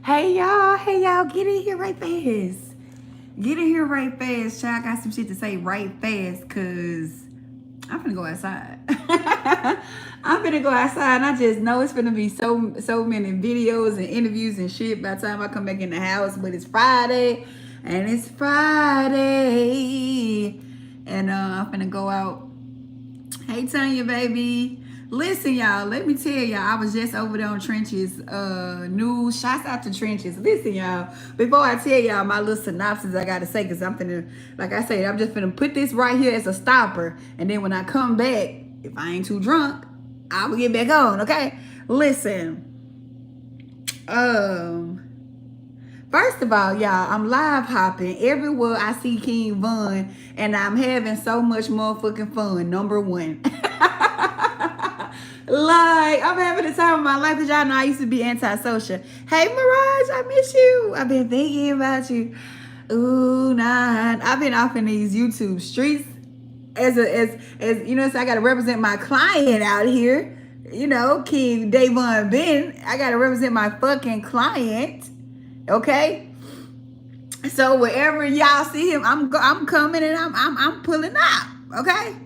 Hey y'all, get in here right fast. Get in here right fast, child. I got some shit to say right fast, cause I'm finna go outside. I'm finna go outside, and I just know it's finna be so many videos and interviews and shit by the time I come back in the house. But it's Friday, and I'm finna go out. Hey Tanya, baby. Listen, y'all, let me tell y'all, I was just over there on Trenches news. Shouts out to Trenches. Listen, y'all, before I tell y'all my little synopsis I gotta say, because I'm finna, like I said, I'm just finna put this right here as a stopper. And then when I come back, if I ain't too drunk, I will get back on, okay? Listen. First of all, y'all, I'm live hopping everywhere I see King Von, and I'm having so much motherfucking fun. Number one. Like, I'm having the time of my life, because y'all know I used to be antisocial. Hey, Mirage, I miss you. I've been thinking about you. Ooh, nah. I've been off in these YouTube streets as you know, so I gotta represent my client out here. You know, King Davon Ben. I gotta represent my fucking client. Okay? So wherever y'all see him, I'm coming and I'm pulling up. Okay?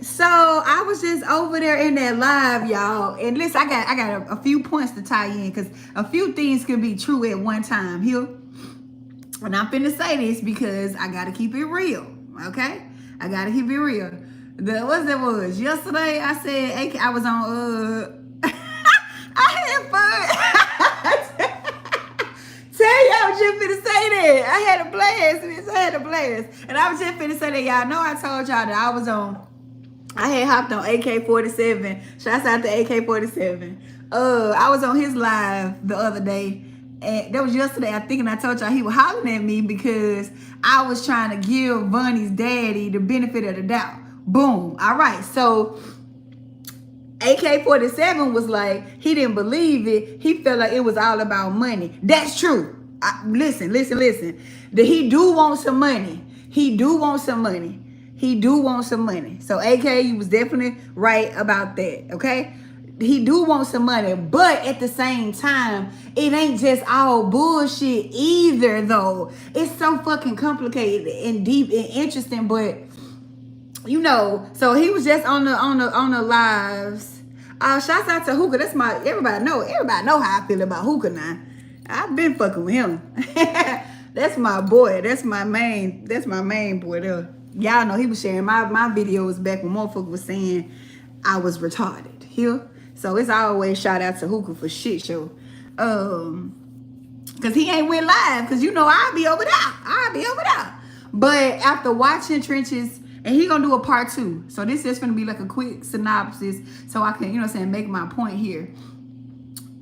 So I was just over there in that live, y'all. And listen, I got a few points to tie in, because a few things could be true at one time here. And I'm finna say this because I gotta keep it real. Okay? I gotta keep it real. What's that was? Yesterday I said I was on I had fun. Tell y'all, just finna say that. I had a blast, bitch. I had a blast. And I was just finna say that, y'all know I told y'all that I had hopped on AK-47. Shouts out to AK-47. I was on his live the other day. And that was yesterday, I think, and I told y'all he was hollering at me because I was trying to give VONNIE'S daddy the benefit of the doubt. Boom. All right. So AK-47 was like, he didn't believe it. He felt like it was all about money. That's true. Listen. That he do want some money. He do want some money. So AK, you was definitely right about that, okay? He do want some money, but at the same time, it ain't just all bullshit either, though. It's so fucking complicated and deep and interesting, but you know, so he was just on the lives. Shouts out to Hookah. That's my everybody know how I feel about Hookah now. I've been fucking with him. That's my boy. That's my main boy there. Y'all know he was sharing my videos back when motherfuckers was saying I was retarded. Here. So it's always shout out to Hookah for shit show. Cause he ain't went live. Cause you know I'll be over there. But after watching Trenches, and he gonna do a part 2. So this is gonna be like a quick synopsis so I can, you know what I'm saying, make my point here.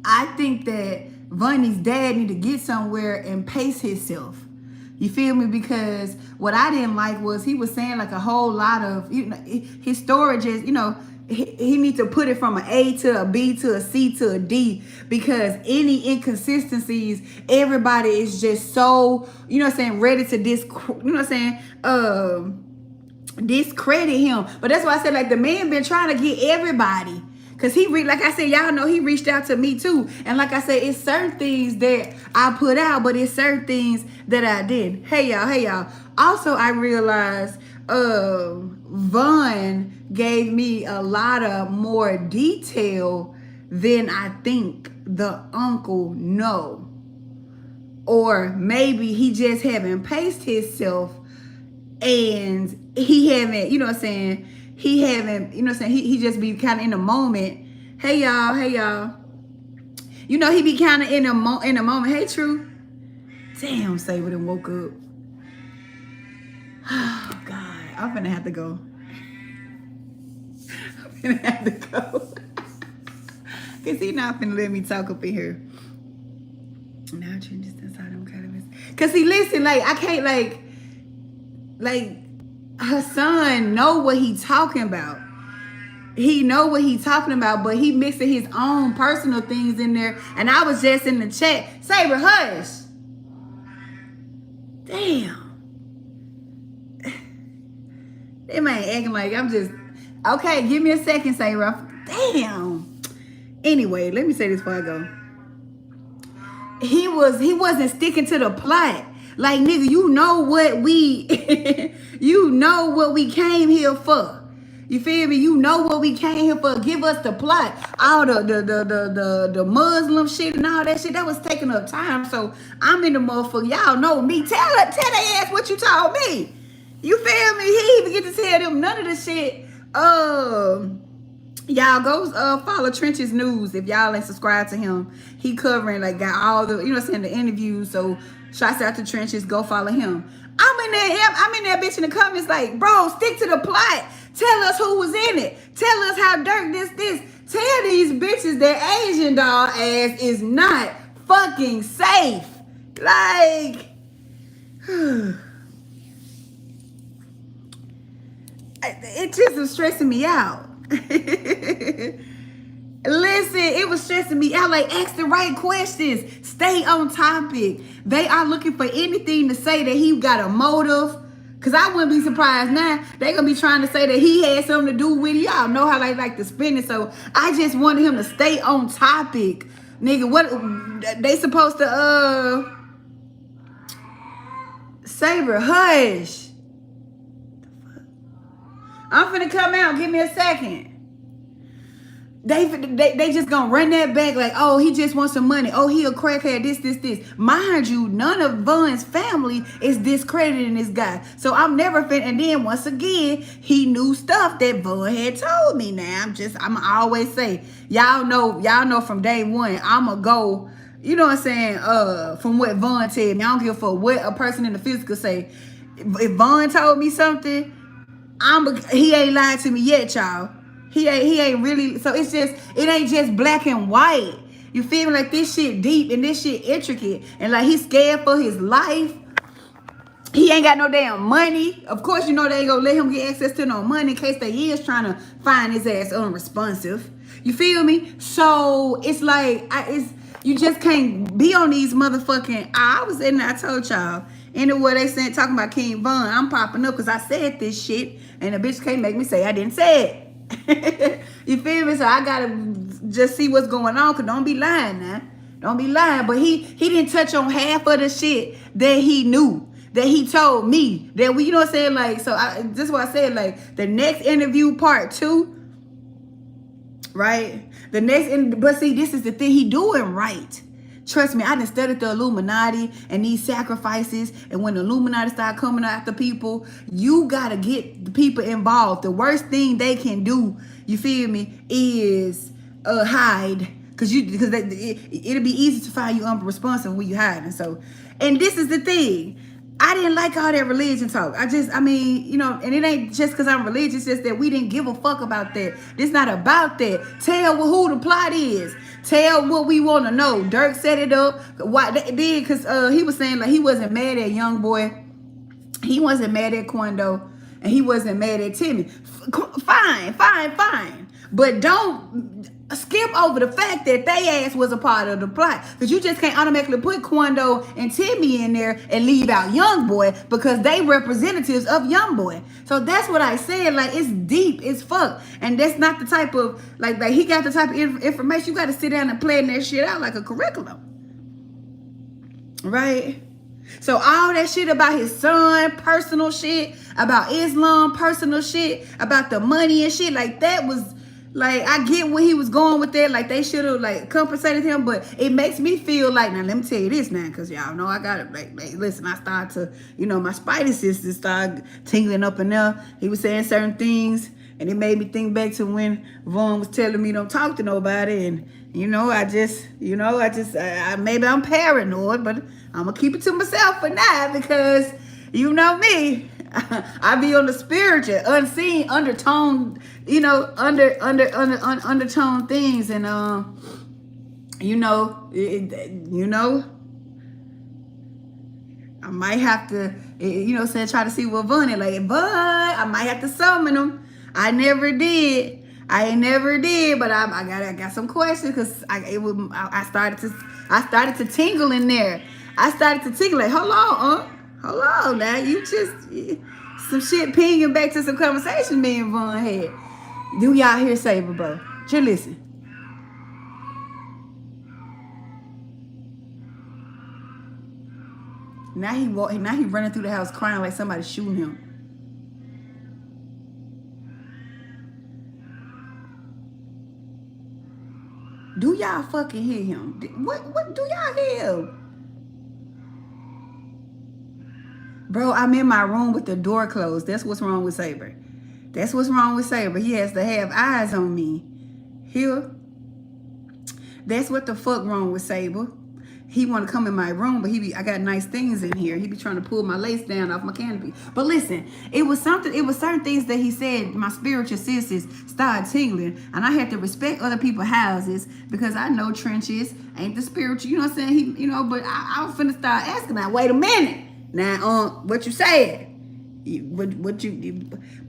I think that VONNIE'S dad need to get somewhere and pace himself. You feel me? Because what I didn't like was he was saying like a whole lot of, you know, his storage is, you know, he needs to put it from an A to a B to a C to a D, because any inconsistencies, everybody is just so, you know what I'm saying, ready to discredit him. But that's why I said, like, the man been trying to get everybody. Cause like I said, y'all know he reached out to me too. And like I said, it's certain things that I put out, but it's certain things that I did. Hey y'all. Also, I realized Von gave me a lot of more detail than I think the uncle know. Or maybe he just haven't paced himself, and he haven't, you know what I'm saying, he just be kind of in the moment. Hey y'all. You know, he be kind of in the moment. Hey, True. Damn, Saber done woke up. Oh, God. I'm finna have to go. Because he not finna let me talk up in here. Now, changes inside them kind of. Because he listen, like, I can't, like, her son know what he talking about. He know what he talking about, but he mixing his own personal things in there. And I was just in the chat. Saber, hush. Damn. They might acting like I'm just, okay, give me a second, Saber. Damn. Anyway, let me say this before I go. he wasn't sticking to the plot. Like, nigga, you know what we you know what we came here for. You feel me? You know what we came here for. Give us the plot. All the Muslim shit and all that shit, that was taking up time. So I'm in the motherfucker. Y'all know me. Tell their ass what you told me. You feel me? He didn't even get to tell them none of the shit. Y'all go follow Trench's News if y'all ain't subscribed to him. He covering, like, got all the, you know, saying, the interviews. So shouts out to Trench's. Go follow him. I'm in there bitch in the comments like, bro, stick to the plot. Tell us who was in it. Tell us how Dirk this. Tell these bitches that Asian doll ass is not fucking safe. Like, it just was stressing me out. Listen, it was stressing me out. Like, ask the right questions. Stay on topic. They are looking for anything to say that he got a motive. Because I wouldn't be surprised now. They going to be trying to say that he had something to do with it. Y'all know how they like to spin it. So I just wanted him to stay on topic. Nigga, what they supposed to, Saber, hush. I'm finna come out. Give me a second. They just gonna run that back like, oh, he just wants some money. Oh, he a crackhead, this. Mind you, none of Von's family is discrediting this guy. So I'm never finna, and then once again, he knew stuff that Von had told me. Now, I'm always say, y'all know from day one, I'ma go, you know what I'm saying, from what Von told me. I don't give a fuck what a person in the physical say. If Von told me something, he ain't lied to me yet, y'all. He ain't really, so it ain't just black and white. You feel me? Like, this shit deep and this shit intricate. And like, he's scared for his life. He ain't got no damn money. Of course, you know they ain't gonna let him get access to no money in case they is trying to find his ass unresponsive. You feel me? So it's like, you just can't be on these motherfucking, I was in there, I told y'all. Anyway, they saying, talking about King Von, I'm popping up because I said this shit. And the bitch can't make me say I didn't say it. You feel me? So I gotta just see what's going on, cause don't be lying now. Don't be lying. But he didn't touch on half of the shit that he knew, that he told me, that we, you know what I'm saying? Like, so this is what I said, like, the next interview part 2, right? But see, this is the thing, he doing right. Trust me, I done studied the Illuminati and these sacrifices. And when the Illuminati start coming after people, you got to get the people involved. The worst thing they can do, you feel me, is hide. Because it'll be easy to find you unresponsive when you hiding. So, and this is the thing. I didn't like all that religion talk. I mean, you know, and it ain't just because I'm religious, it's just that we didn't give a fuck about that. This not about that. Tell who the plot is. Tell what we want to know. Dirk set it up. Why they did? Because he was saying, like, he wasn't mad at Young Boy. He wasn't mad at Quando. And he wasn't mad at Timmy. Fine. But don't skip over the fact that they ass was a part of the plot. Because you just can't automatically put Quando and Timmy in there and leave out Young Boy because they representatives of Young Boy. So that's what I said. Like, it's deep as fuck. And that's not the type of, like he got the type of information. You got to sit down and plan that shit out like a curriculum. Right? So all that shit about his son, personal shit, about Islam, personal shit, about the money and shit, like, that was, like, I get where he was going with that. Like, they should have, like, compensated him. But it makes me feel like, now, let me tell you this now, because y'all know I got it. Like, listen, I started to, you know, my spidey senses started tingling up in there. He was saying certain things, and it made me think back to when Von was telling me don't talk to nobody. And, you know, maybe I'm paranoid, but I'm going to keep it to myself for now because, you know me, I be on the spiritual, unseen, undertone, you know, undertone things, and you know, I might have to, you know, say try to see what Vonnie like, but I might have to summon him. I never did, but I got some questions because I started to tingle in there. I started to tingle like, hold on, now you just some shit pinging back to some conversation me and Von had. Do y'all hear Saber, bro? Just listen. Now he running through the house crying like somebody shooting him. Do y'all fucking hear him? What do y'all hear him? Bro, I'm in my room with the door closed. That's what's wrong with Saber. That's what's wrong with Saber. He has to have eyes on me. Here. That's what the fuck wrong with Saber. He want to come in my room, but I got nice things in here. He be trying to pull my lace down off my canopy. But listen, it was certain things that he said, my spiritual senses started tingling. And I had to respect other people's houses because I know trenches ain't the spiritual, you know what I'm saying? But I was finna start asking now, wait a minute. Now, what you said? But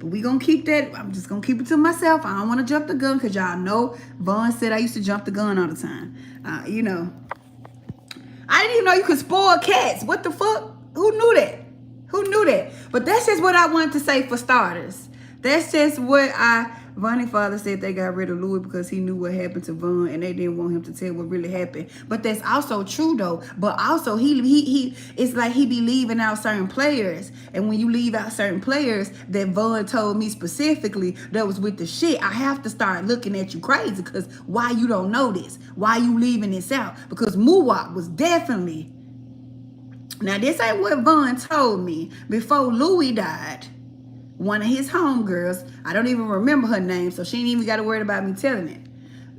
we gonna keep that. I'm just gonna keep it to myself. I don't want to jump the gun because y'all know Vaughn said I used to jump the gun all the time. I didn't even know you could spoil cats. What the fuck? Who knew that? Who knew that? But that's just what I wanted to say for starters. That's just what Vonnie's father said they got rid of Louis because he knew what happened to Von and they didn't want him to tell what really happened. But that's also true though. But also he it's like he be leaving out certain players. And when you leave out certain players that Von told me specifically that was with the shit, I have to start looking at you crazy because why you don't know this? Why you leaving this out? Because Muwak was definitely. Now this ain't what Von told me before Louis died. One of his homegirls, I don't even remember her name, so she ain't even got to worry about me telling it,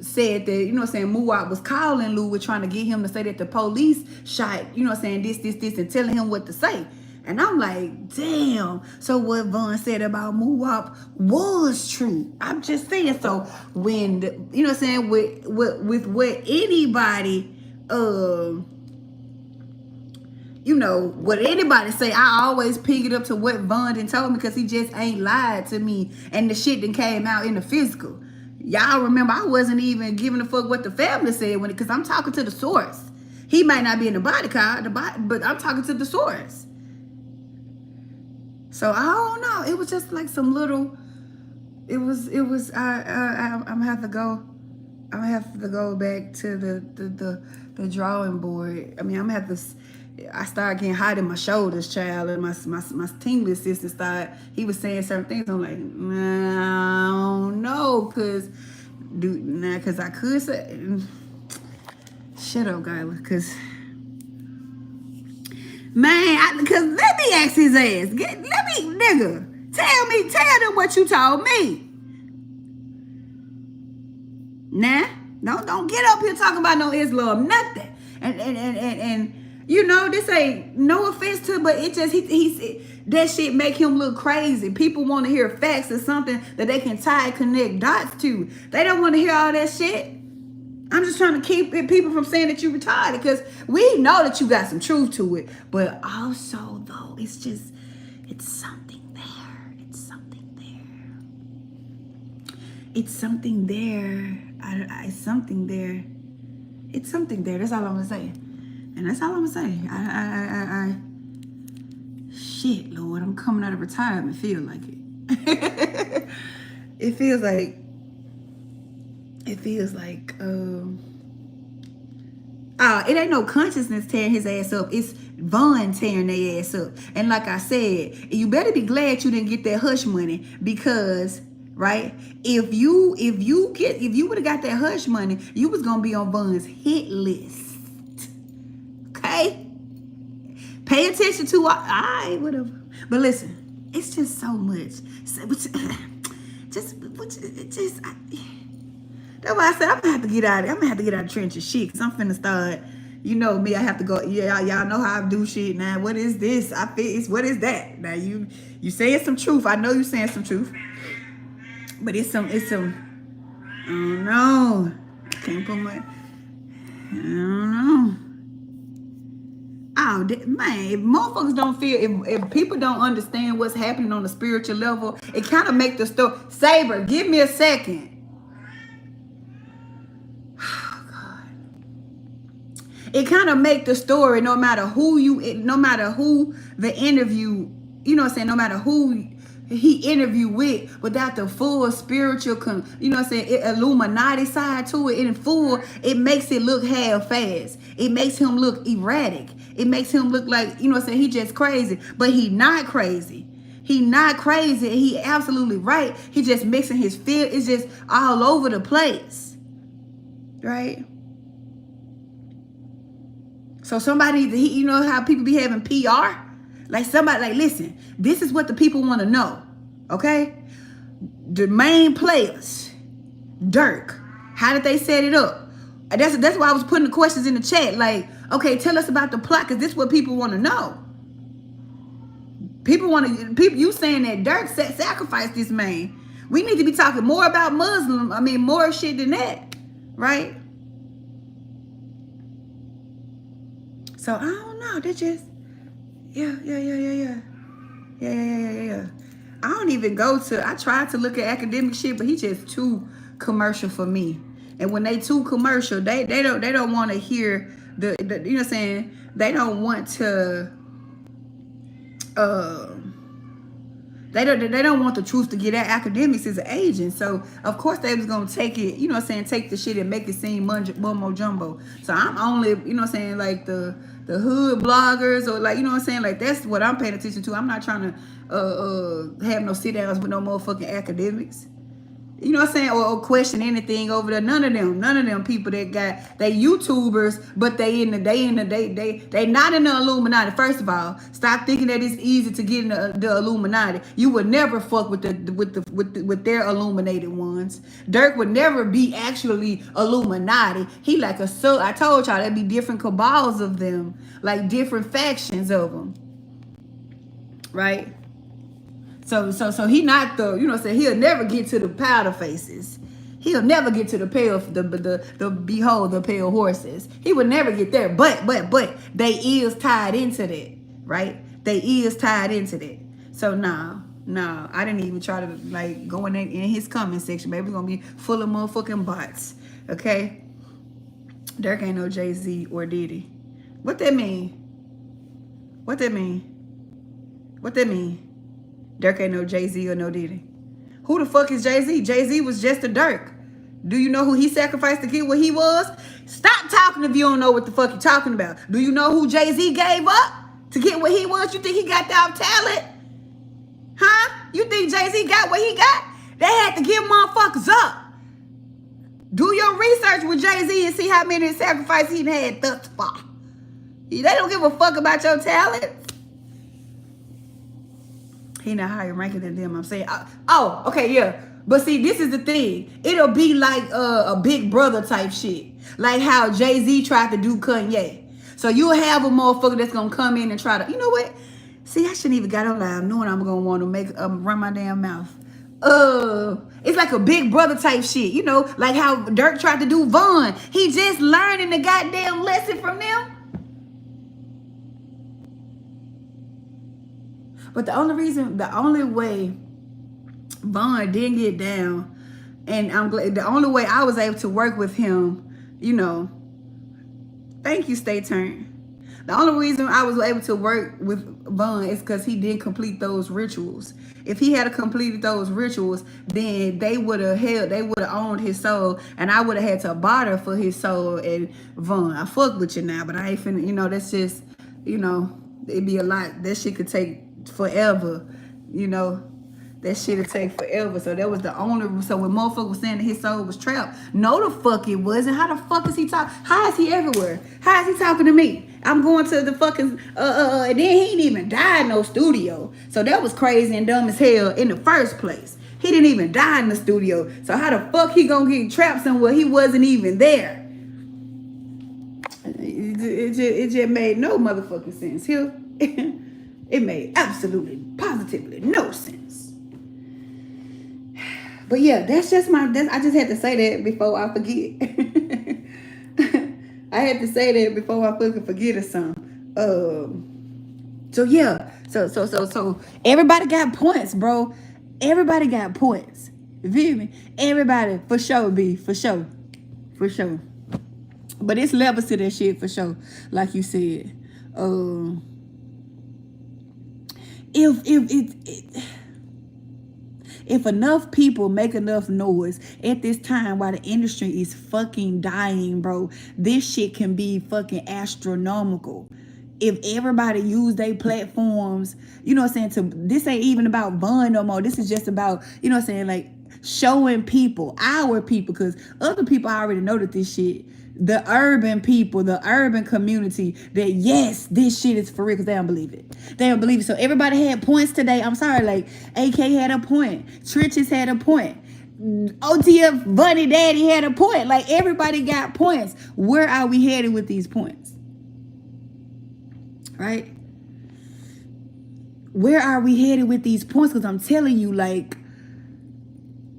said that, Muwak was calling Louis trying to get him to say that the police shot, this, and telling him what to say. And I'm like, damn. So what Von said about Muwak was true. I'm just saying. So when, with what anybody, what anybody say, I always pick it up to what Von done told me because he just ain't lied to me and the shit that came out in the physical. Y'all remember I wasn't even giving a fuck what the family said because I'm talking to the source. He might not be in the body card, but I'm talking to the source. So I don't know. It was just like some little. I'm gonna have to go. I'm gonna have to go back to the drawing board. I mean, I'm gonna have to. I started getting hot in my shoulders, child, and my tingling system started. He was saying certain things. I'm like, nah, I don't know, cause I could say, shut up, Gyla, cause man, cause let me ask his ass. Nigga, tell them what you told me. Nah, don't get up here talking about no Islam, nothing, and. This ain't no offense to, but it just he that shit make him look crazy. People want to hear facts or something that they can tie and connect dots to. They don't want to hear all that shit. I'm just trying to keep people from saying that you retarded because we know that you got some truth to it. But also though, it's something there. It's something there. It's something there. It's something there. It's something there. That's all I'm gonna say. And that's all I'm gonna say. Shit, Lord, I'm coming out of retirement. Feel like it. It feels like. It ain't no consciousness tearing his ass up. It's Von tearing their ass up. And like I said, you better be glad you didn't get that hush money because. Right? If you would have got that hush money, you was gonna be on Von's hit list. Okay? Pay attention to whatever. But listen, it's just so much. That's why I said I'm gonna have to get out. I'm gonna have to get out of trenches shit because I'm finna start. You know me, I have to go. Yeah, y'all know how I do shit now. What is this? What is that? Now you saying some truth. I know you saying some truth. But it's some, I don't know. Can't put my, I don't know. Oh, man, if motherfuckers don't feel, if people don't understand what's happening on the spiritual level, it kind of make the story. Saber, give me a second. Oh, God. It kind of make the story, no matter who the interview, no matter who he interviewed with without the full spiritual, you know what I'm saying, Illuminati side to it in full, it makes it look half-assed. It makes him look erratic. It makes him look like, you know what I'm saying, he just crazy. But he not crazy. He not crazy. He absolutely right. He just mixing his feel. It's just all over the place. Right? So somebody, you know how people be having PR? Like somebody, like, listen, this is what the people want to know. Okay? The main players, Dirk, how did they set it up? That's why I was putting the questions in the chat. Like, okay, tell us about the plot, because this is what people want to know. You saying that Dirk sacrificed this man. We need to be talking more about Muslim. I mean, more shit than that. Right? So, I don't know. They just, yeah. I don't even go to, I tried to look at academic shit, but he just too commercial for me. And when they too commercial, they don't want to hear the you know what I'm saying? They don't want to, they don't want the truth to get out. Academics is an agent, so of course they was gonna take it, you know what I'm saying, take the shit and make it seem mumbo jumbo. So I'm only, you know what I'm saying, like the hood bloggers, or like, you know what I'm saying, like that's what I'm paying attention to. I'm not trying to have no sit downs with no motherfucking academics. You know what I'm saying? Or question anything over there. None of them people that got, they YouTubers, but they not in the Illuminati. First of all, stop thinking that it's easy to get in the Illuminati. You would never fuck with their illuminated ones. Dirk would never be actually Illuminati. He like a I told y'all there'd be different cabals of them, like different factions of them, right? So he not the, you know what I'm saying, he'll never get to the powder faces. He'll never get to the pale, the behold, the pale horses. He would never get there. But they is tied into that, right? They is tied into that. So no, I didn't even try to like go in his comment section. Baby, it's gonna be full of motherfucking bots. Okay? Dirk ain't no Jay-Z or Diddy. What that mean? Dirk ain't no Jay-Z or no Diddy. Who the fuck is Jay-Z? Jay-Z was just a Dirk. Do you know who he sacrificed to get what he was? Stop talking if you don't know what the fuck you're talking about. Do you know who Jay-Z gave up to get what he was? You think he got that talent? Huh? You think Jay-Z got what he got? They had to give motherfuckers up. Do your research with Jay-Z and see how many sacrifices he had thus far. They don't give a fuck about your talent. He not higher ranking than them, I'm saying. Oh, okay, yeah. But see, this is the thing. It'll be like a Big Brother type shit. Like how Jay-Z tried to do Kanye. So you'll have a motherfucker that's going to come in and try to, you know what? See, I shouldn't even got on live knowing I'm going to want to make run my damn mouth. It's like a Big Brother type shit. You know, like how Dirk tried to do Von. He just learning the goddamn lesson from them. But the only way Von didn't get down, and I'm glad, the only way I was able to work with him, you know, thank you, Stay Turned. The only reason I was able to work with Von is because he didn't complete those rituals. If he had completed those rituals, then they would have owned his soul, and I would have had to barter for his soul. And Von, I fuck with you now, but I ain't finna, you know, that's just, you know, it'd be a lot. That shit could take forever, you know. That shit'll take forever. So that was the only, so when motherfucker was saying that his soul was trapped, no the fuck it wasn't. How the fuck is he talking? How is he everywhere? How is he talking to me? I'm going to the fucking and then he didn't even die in no studio. So that was crazy and dumb as hell in the first place. He didn't even die in the studio. So how the fuck he gonna get trapped somewhere he wasn't even there? It just made no motherfucking sense here. It made absolutely, positively no sense. But yeah, that's just I just had to say that before I forget. I had to say that before I fucking forget or something. So yeah, so everybody got points, bro. Everybody got points. You feel me? Everybody for sure, for sure. But it's levels to that shit for sure, like you said. If enough people make enough noise at this time while the industry is fucking dying, bro, this shit can be fucking astronomical. If everybody use their platforms, you know what I'm saying, this ain't even about Von no more. This is just about, you know what I'm saying, like showing people, our people, because other people already know that this shit, the urban people, the urban community, that yes, this shit is for real, because they don't believe it. They don't believe it. So everybody had points today. I'm sorry, like AK had a point. Trenches had a point. OTF Bunny Daddy had a point. Like everybody got points. Where are we headed with these points? Right? Where are we headed with these points? Because I'm telling you, like,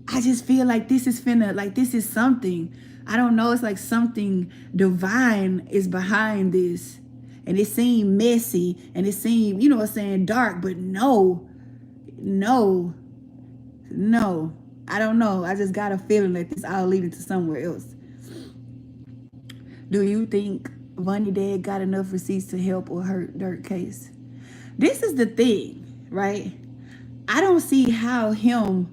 I just feel like this is finna, like this is something. I don't know. It's like something divine is behind this. And it seemed messy. And it seemed, you know what I'm saying, dark. But no. I don't know. I just got a feeling that this all leading to somewhere else. Do you think Vonnie Dad got enough receipts to help or hurt Dirk case? This is the thing, right? I don't see how him,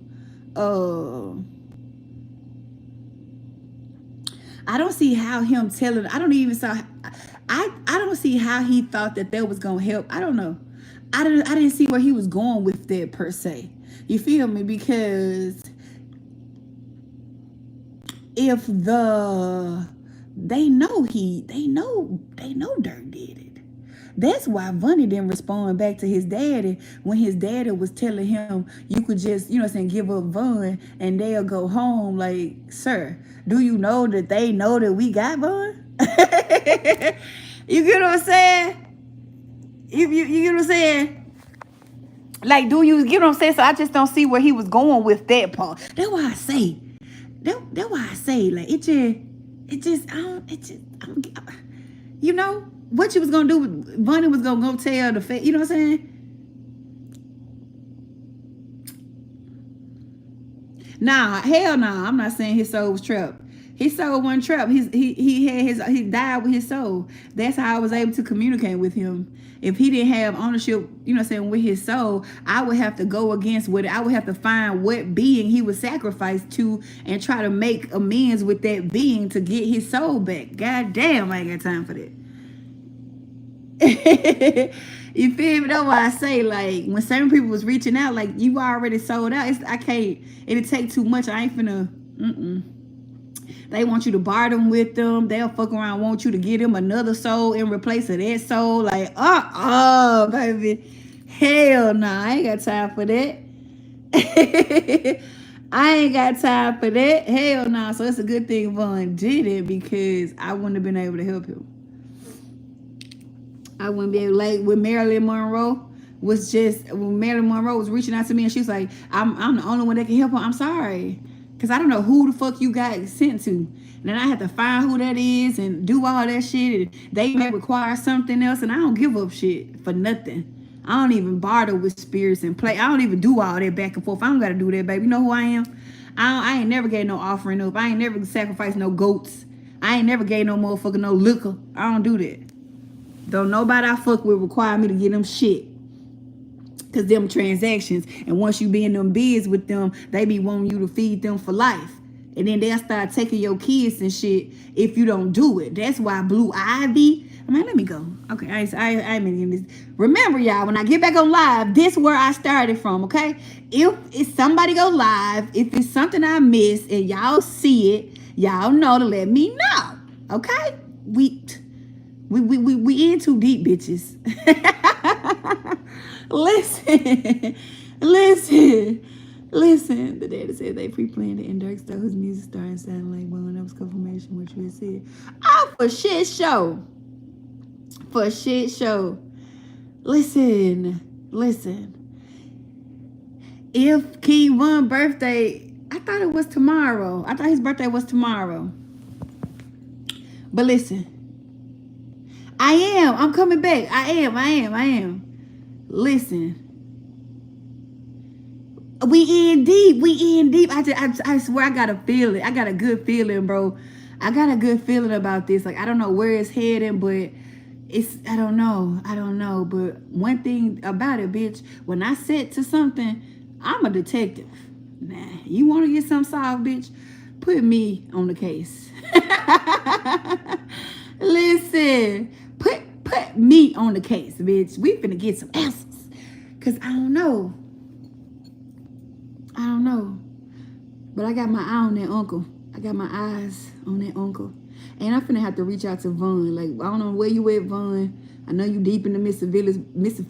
I don't see how him telling, I don't see how he thought that was gonna help. I don't know. I didn't see where he was going with that per se. You feel me? Because if they know Dirk did it. That's why Vonnie didn't respond back to his daddy when his daddy was telling him, you could just, you know what I'm saying, give up Von and they'll go home. Like, sir, do you know that they know that we got Von? You get what I'm saying? You get what I'm saying? Like, do you get what I'm saying? So I just don't see where he was going with that part. That's why I say, like, you know, what you was gonna do, Vonnie was gonna go tell the you know what I'm saying? Nah, hell nah. I'm not saying his soul was trapped. His soul wasn't trapped. He died with his soul. That's how I was able to communicate with him. If he didn't have ownership, you know what I'm saying, with his soul, I would have to go against what I would have to find what being he was sacrificed to and try to make amends with that being to get his soul back. God damn, I ain't got time for that. You feel me? That's why I say, like, when certain people was reaching out, like, you already sold out. It'll take too much. I ain't finna, They want you to bar them with them. They'll fuck around, want you to give them another soul in replace of that soul. Like, baby. Hell nah, I ain't got time for that. I ain't got time for that. Hell nah. So it's a good thing Von did it, because I wouldn't have been able to help him. I wouldn't be able, like, when Marilyn Monroe was reaching out to me and she was like, I'm the only one that can help her. I'm sorry. Because I don't know who the fuck you got sent to. And then I had to find who that is and do all that shit. And they may require something else. And I don't give up shit for nothing. I don't even barter with spirits and play. I don't even do all that back and forth. I don't got to do that, baby. You know who I am? I ain't never gave no offering up. I ain't never sacrificed no goats. I ain't never gave no motherfucker no liquor. I don't do that. Don't nobody I fuck with require me to get them shit. Because them transactions. And once you be in them bids with them, they be wanting you to feed them for life. And then they'll start taking your kids and shit if you don't do it. That's why Blue Ivy. Man, let me go. Okay, I ain't in this. Remember, y'all, when I get back on live, this where I started from, okay? If somebody go live, if it's something I miss and y'all see it, y'all know to let me know. Okay? We in too deep, bitches. Listen. The daddy said they pre-planned it and Dirk stole his music started sounding like one. That was confirmation what you had said. Oh, for shit show. Listen. If King Von's birthday, I thought it was tomorrow. I thought his birthday was tomorrow. But listen. I'm coming back. I am. Listen. We in deep. I swear I got a feeling. I got a good feeling, bro. I got a good feeling about this. Like, I don't know where it's heading, but I don't know. But one thing about it, bitch, when I set to something, I'm a detective. Nah, you want to get something solved, bitch? Put me on the case. Listen, put me on the case, bitch. We finna get some answers. Cause I don't know. But I got my eye on that uncle. I got my eyes on that uncle. And I'm finna have to reach out to Von. Like, I don't know where you at, Von. I know you deep in the Mr.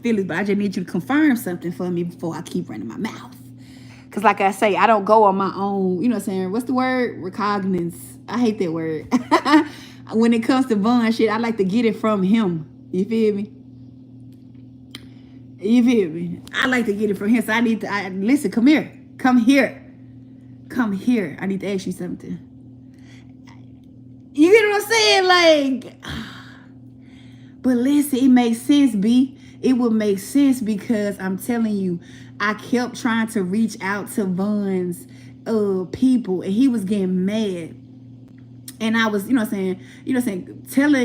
Phillips, but I just need you to confirm something for me before I keep running my mouth. Because like I say, I don't go on my own, you know what I'm saying? What's the word? Recognizance. I hate that word. When it comes to Von shit, I like to get it from him. You feel me? I like to get it from him. So I need to, listen, come here. I need to ask you something. You get what I'm saying? Like, but listen, it makes sense, B. It would make sense because I'm telling you, I kept trying to reach out to Von's people, and he was getting mad. And I was, telling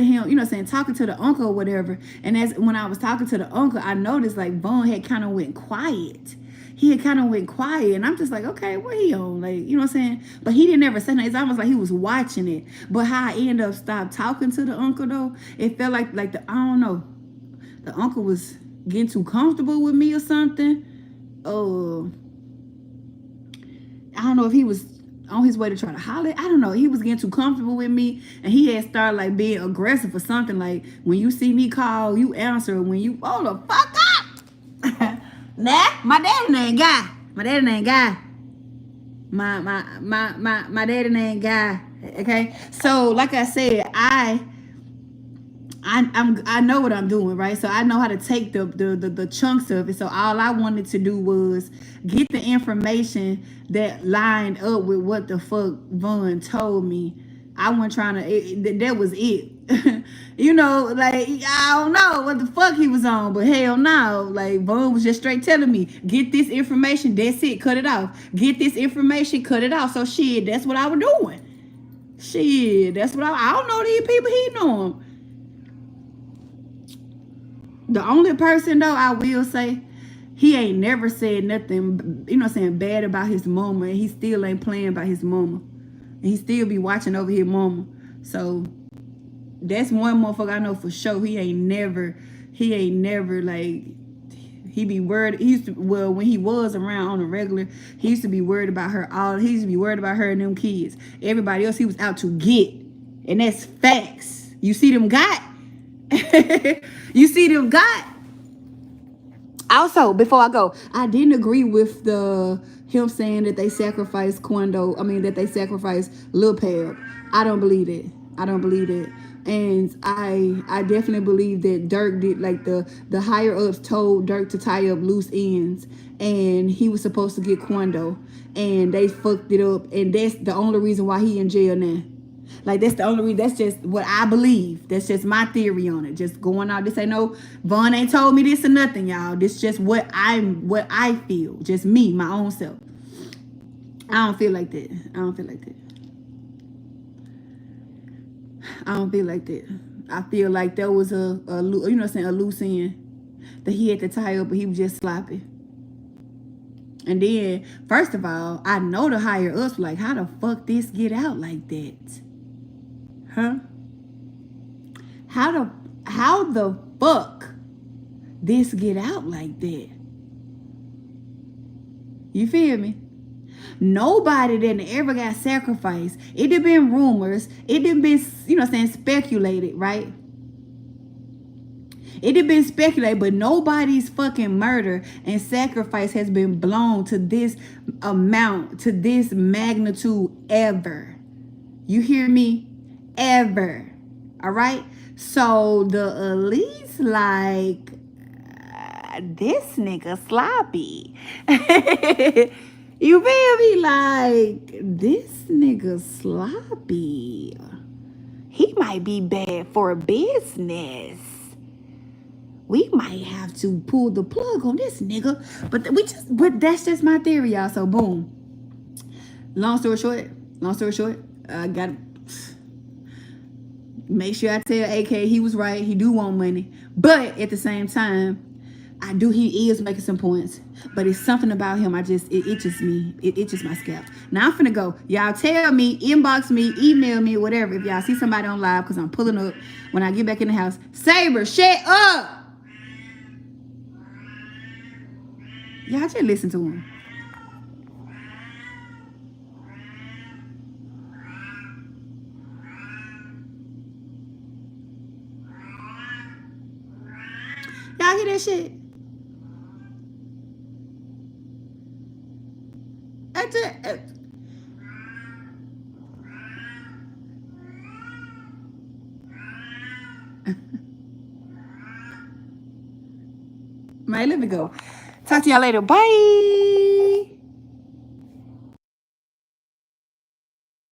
him, talking to the uncle or whatever. And as when I was talking to the uncle, I noticed like Von had kind of went quiet. And I'm just like, okay, what he on? Like, you know what I'm saying? But he didn't ever say nothing. It's almost like he was watching it. But how I ended up stopped talking to the uncle though, it felt like I don't know, the uncle was getting too comfortable with me or something. I don't know if he was on his way to try to holler. I don't know. He was getting too comfortable with me, and he had started like being aggressive or something. Like, when you see me call, you answer. When you hold the fuck up. Nah, my daddy ain't guy. My daddy ain't guy. Okay. So like I said, I know what I'm doing, right? So I know how to take the chunks of it. So all I wanted to do was get the information that lined up with what the fuck Von told me. I wasn't trying to, that was it. You know, like, I don't know what the fuck he was on, but hell no. Like, Von was just straight telling me, get this information, that's it, cut it off. Get this information, cut it off. So shit, that's what I was doing. Shit, that's what I don't know these people, he know them. The only person though, I will say, he ain't never said nothing, you know what I'm saying, bad about his mama, and he still ain't playing by his mama. And he still be watching over his mama. So that's one motherfucker I know for sure. He ain't never like, he be worried. He used to, well, when he was around on a regular, he used to be worried about her and them kids. Everybody else he was out to get. And that's facts. You see them got. Also, before I go, I didn't agree with him saying that they sacrificed Quando. I mean, that they sacrificed Lil Pab. I don't believe it. And I definitely believe that Dirk did, like, the higher ups told Dirk to tie up loose ends, and he was supposed to get Quando, and they fucked it up, and that's the only reason why he in jail now. Like, that's the only reason. That's just what I believe. That's just my theory on it. Just going out. This ain't no, Von ain't told me this or nothing, y'all. This just what I feel. Just me, my own self. I don't feel like that. I feel like there was a loose end that he had to tie up, but he was just sloppy. And then, first of all, I know the higher ups like, how the fuck this get out like that? Huh? How the fuck this get out like that? You feel me? Nobody that ever got sacrificed. It had been rumors. It had been, speculated, right? It had been speculated, but nobody's fucking murder and sacrifice has been blown to this amount, to this magnitude ever. You hear me? Ever. All right? So the elites like, this nigga sloppy. You feel me? Like, this nigga sloppy. He might be bad for business. We might have to pull the plug on this nigga. But that's just my theory, y'all. So boom. Long story short, I gotta make sure I tell AK he was right. He do want money. But at the same time, He is making some points, but it's something about him. It itches me. It itches my scalp. Now I'm finna go. Y'all tell me, inbox me, email me, whatever. If y'all see somebody on live, because I'm pulling up when I get back in the house. Saber, shut up. Y'all just listen to him. Y'all hear that shit? Man, let me go. Talk to y'all later. Bye.